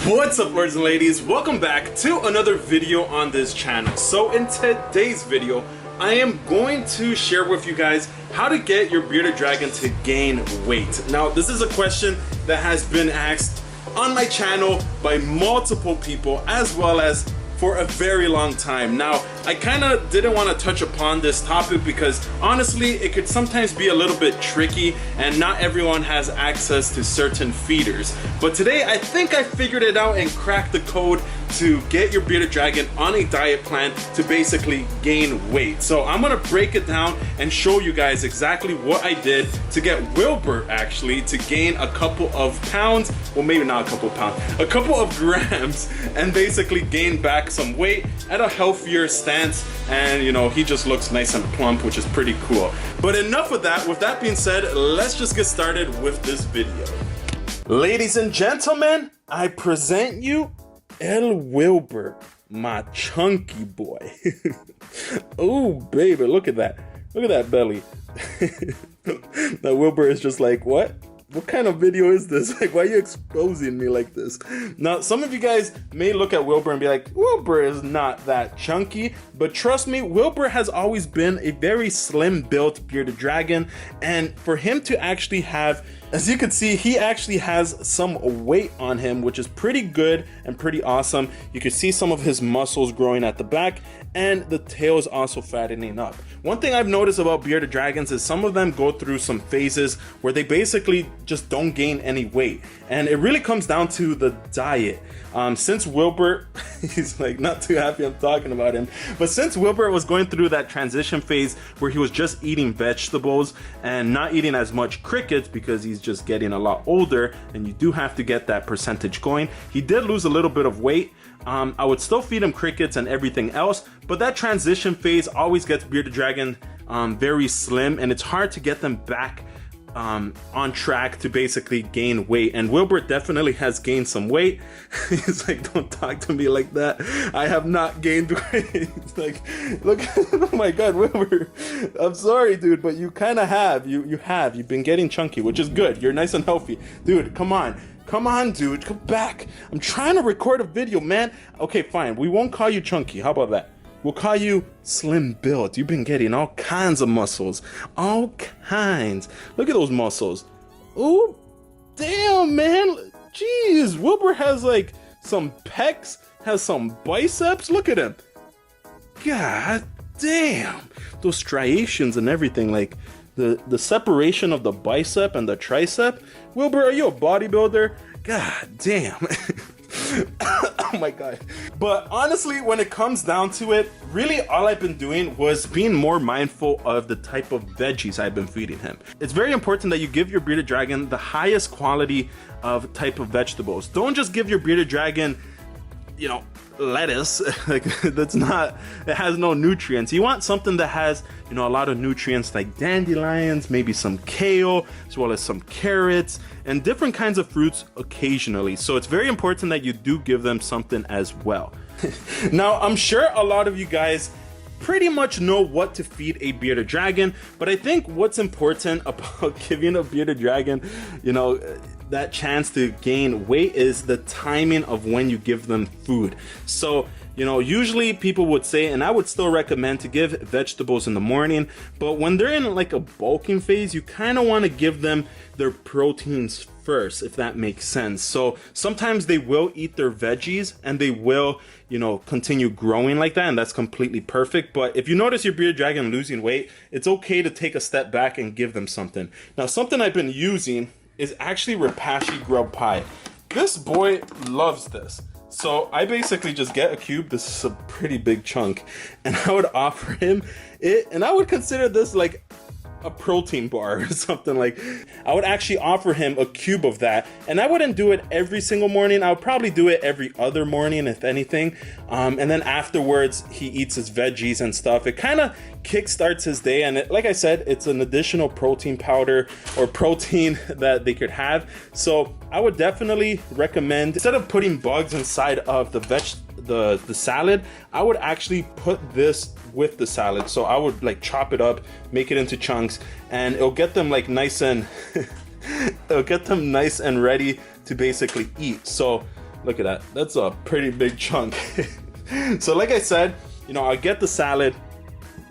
What's up, lords and ladies? Welcome back to another video on this channel. So in today's video, I am going to share with you guys how to get your bearded dragon to gain weight. Now, this is a question that has been asked on my channel by multiple people, as well as for a very long time. Now, I kind of didn't want to touch upon this topic because honestly, it could sometimes be a little bit tricky and not everyone has access to certain feeders. But today, I think I figured it out and cracked the code to get your bearded dragon on a diet plan to basically gain weight. So I'm gonna break it down and show you guys exactly what I did to get Wilbur actually to gain a couple of pounds, well maybe not a couple of pounds, a couple of grams, and basically gain back some weight at a healthier stance. And you know, he just looks nice and plump, which is pretty cool. But enough of that. With that being said, let's just get started with this video. Ladies and gentlemen, I present you Wilbur, my chunky boy. Oh baby, look at that. Look at that belly. Now Wilbur is just like, what kind of video is this? Like, why are you exposing me like this? Now, some of you guys may look at Wilbur and be like, Wilbur is not that chunky, but trust me, Wilbur has always been a very slim built bearded dragon, and for him to actually have, as you can see, he actually has some weight on him, which is pretty good and pretty awesome. You can see some of his muscles growing at the back, and the tail is also fattening up. One thing I've noticed about bearded dragons is some of them go through some phases where they basically just don't gain any weight. And it really comes down to the diet. Since Wilbur, he's like not too happy I'm talking about him, but since Wilbur was going through that transition phase where he was just eating vegetables and not eating as much crickets because he's just getting a lot older and you do have to get that percentage going, he did lose a little bit of weight. I would still feed him crickets and everything else, but that transition phase always gets bearded dragon very slim, and it's hard to get them back on track to basically gain weight. And Wilbur definitely has gained some weight. He's like, don't talk to me like that. I have not gained weight. Like, look, oh my God, Wilbur, I'm sorry, dude, but you kind of have. You've been getting chunky, which is good. You're nice and healthy. Dude, come on. Come on, dude, come back. I'm trying to record a video, man. Okay, fine. We won't call you chunky. How about that? We'll call you slim built. You've been getting all kinds of muscles. All kinds. Look at those muscles. Oh, damn, man. Jeez, Wilbur has like some pecs, has some biceps. Look at him. God damn. Those striations and everything, like the separation of the bicep and the tricep. Wilbur, are you a bodybuilder? God damn. Oh my God. But honestly, when it comes down to it, really all I've been doing was being more mindful of the type of veggies I've been feeding him. It's very important that you give your bearded dragon the highest quality of type of vegetables. Don't just give your bearded dragon, you know, lettuce. Like, that's not, it has no nutrients. You want something that has, you know, a lot of nutrients like dandelions, maybe some kale, as well as some carrots and different kinds of fruits occasionally. So it's very important that you do give them something as well. Now, I'm sure a lot of you guys pretty much know what to feed a bearded dragon, but I think what's important about giving a bearded dragon, you know, that chance to gain weight is the timing of when you give them food. So, you know, usually people would say, and I would still recommend, to give vegetables in the morning, but when they're in like a bulking phase, you kind of want to give them their proteins first, if that makes sense. So sometimes they will eat their veggies and they will, you know, continue growing like that, and that's completely perfect. But if you notice your bearded dragon losing weight, it's okay to take a step back and give them something. Now, something I've been using is actually Rapashi grub pie. This boy loves this. So I basically just get a cube. This is a pretty big chunk, and I would offer him it, and I would consider this like a protein bar or something. Like, I would actually offer him a cube of that, and I wouldn't do it every single morning. I would probably do it every other morning, if anything. And then afterwards he eats his veggies and stuff. It kind of kickstarts his day, and like I said, it's an additional protein powder or protein that they could have. So I would definitely recommend, instead of putting bugs inside of the salad, I would actually put this with the salad. So I would like chop it up, make it into chunks, and it'll get them like nice and it'll get them nice and ready to basically eat. So Look at that. That's a pretty big chunk. So like I said, you know, I'll get the salad,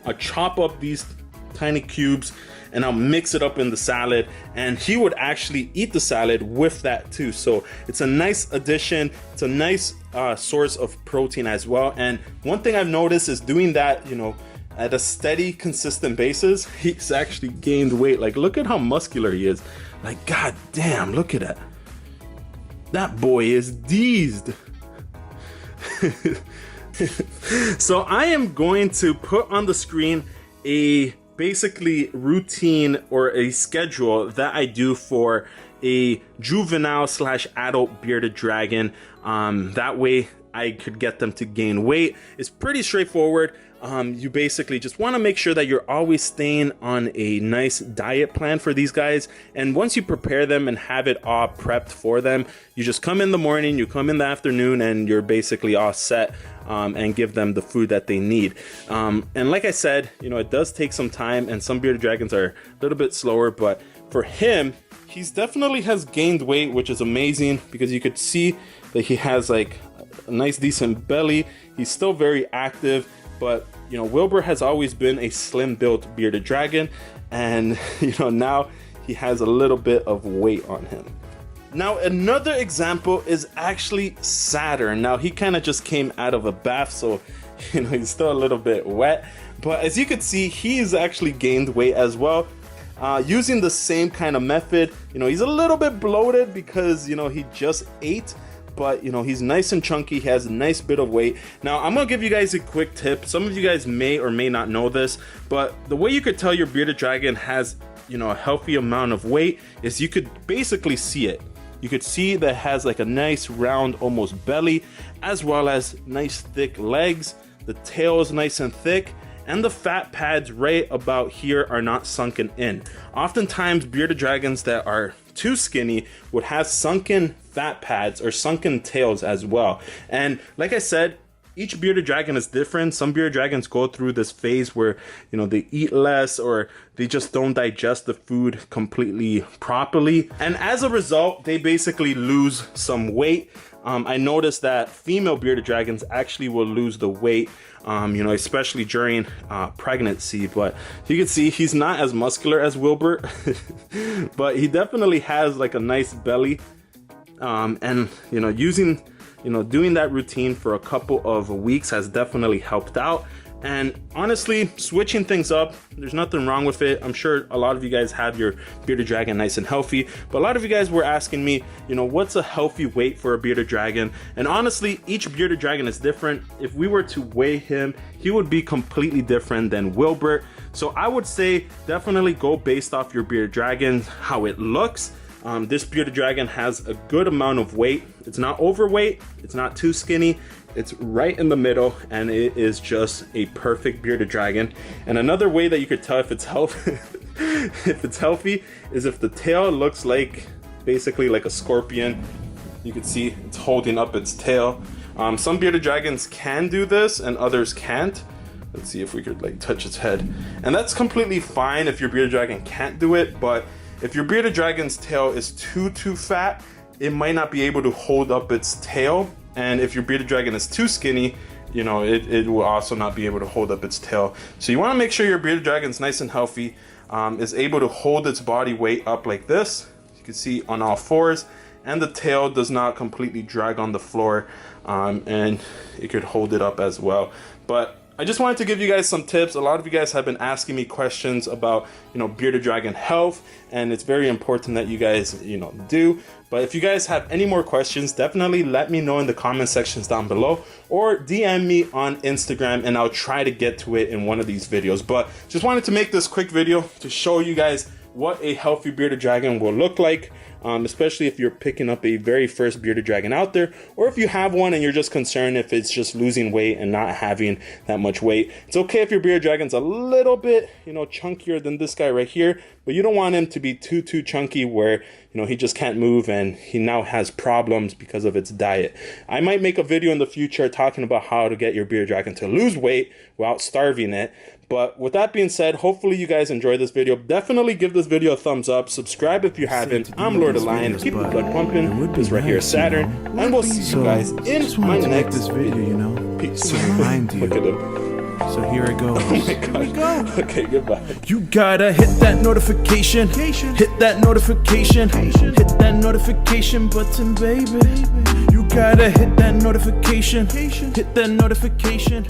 I'll chop up these tiny cubes, and I'll mix it up in the salad, and he would actually eat the salad with that too. So it's a nice addition. It's a nice source of protein as well. And one thing I've noticed is doing that, you know, at a steady, consistent basis, he's actually gained weight. Like, look at how muscular he is. Like, god damn, look at that. That boy is deezed. So I am going to put on the screen a basically routine or a schedule that I do for a juvenile / adult bearded dragon. That way I could get them to gain weight. It's pretty straightforward. You basically just want to make sure that you're always staying on a nice diet plan for these guys. And once you prepare them and have it all prepped for them, you just come in the morning, you come in the afternoon, and you're basically all set, and give them the food that they need. And like I said, you know, it does take some time, and some bearded dragons are a little bit slower, but for him, he's definitely has gained weight, which is amazing because you could see that he has like a nice decent belly. He's still very active, but you know, Wilbur has always been a slim built bearded dragon, and you know, now he has a little bit of weight on him. Now another example is actually Saturn. Now he kind of just came out of a bath, so you know, he's still a little bit wet, but as you can see, he's actually gained weight as well. Using the same kind of method. You know, he's a little bit bloated because, you know, he just ate, but you know, he's nice and chunky. He has a nice bit of weight. Now I'm gonna give you guys a quick tip. Some of you guys may or may not know this, but the way you could tell your bearded dragon has, you know, a healthy amount of weight is you could basically see it. You could see that it has like a nice round almost belly, as well as nice thick legs. The tail is nice and thick, and the fat pads right about here are not sunken in. Oftentimes bearded dragons that are too skinny would have sunken fat pads or sunken tails as well. And like I said, each bearded dragon is different. Some bearded dragons go through this phase where, you know, they eat less or they just don't digest the food completely properly. And as a result, they basically lose some weight. I noticed that female bearded dragons actually will lose the weight, you know, especially during pregnancy. But you can see he's not as muscular as Wilbur, but he definitely has like a nice belly. And, you know, doing that routine for a couple of weeks has definitely helped out. And honestly, switching things up, there's nothing wrong with it. I'm sure a lot of you guys have your bearded dragon nice and healthy, but a lot of you guys were asking me, you know, what's a healthy weight for a bearded dragon? And honestly, each bearded dragon is different. If we were to weigh him, he would be completely different than Wilbur. So I would say definitely go based off your bearded dragon, how it looks. This bearded dragon has a good amount of weight. It's not overweight, it's not too skinny, it's right in the middle, and it is just a perfect bearded dragon. And another way that you could tell if it's healthy, is if the tail looks like basically like a scorpion. You can see it's holding up its tail. Some bearded dragons can do this and others can't. Let's see if we could like touch its head. And that's completely fine if your bearded dragon can't do it, but if your bearded dragon's tail is too fat, it might not be able to hold up its tail. And if your bearded dragon is too skinny, you know, it will also not be able to hold up its tail. So you want to make sure your bearded dragon's nice and healthy, is able to hold its body weight up like this. You can see on all fours, and the tail does not completely drag on the floor, and it could hold it up as well. But I just wanted to give you guys some tips. A lot of you guys have been asking me questions about, you know, bearded dragon health, and it's very important that you guys, you know, do. But if you guys have any more questions, definitely let me know in the comment sections down below, or DM me on Instagram and I'll try to get to it in one of these videos. But just wanted to make this quick video to show you guys what a healthy bearded dragon will look like, especially if you're picking up a very first bearded dragon out there, or if you have one and you're just concerned if it's just losing weight and not having that much weight. It's okay if your bearded dragon's a little bit, you know, chunkier than this guy right here, but you don't want him to be too chunky where, you know, he just can't move and he now has problems because of its diet. I might make a video in the future talking about how to get your bearded dragon to lose weight without starving it, But with that being said, hopefully you guys enjoyed this video. Definitely give this video a thumbs up. Subscribe if you haven't. I'm Lord of Lion. Keep the blood pumping. This right here is Saturn. And we'll see you guys in my next video. Peace. Look at him. So here I go. Oh my God. Here we go. Okay, goodbye. You gotta hit that notification. Hit that notification. Hit that notification button, baby. You gotta hit that notification. Hit that notification.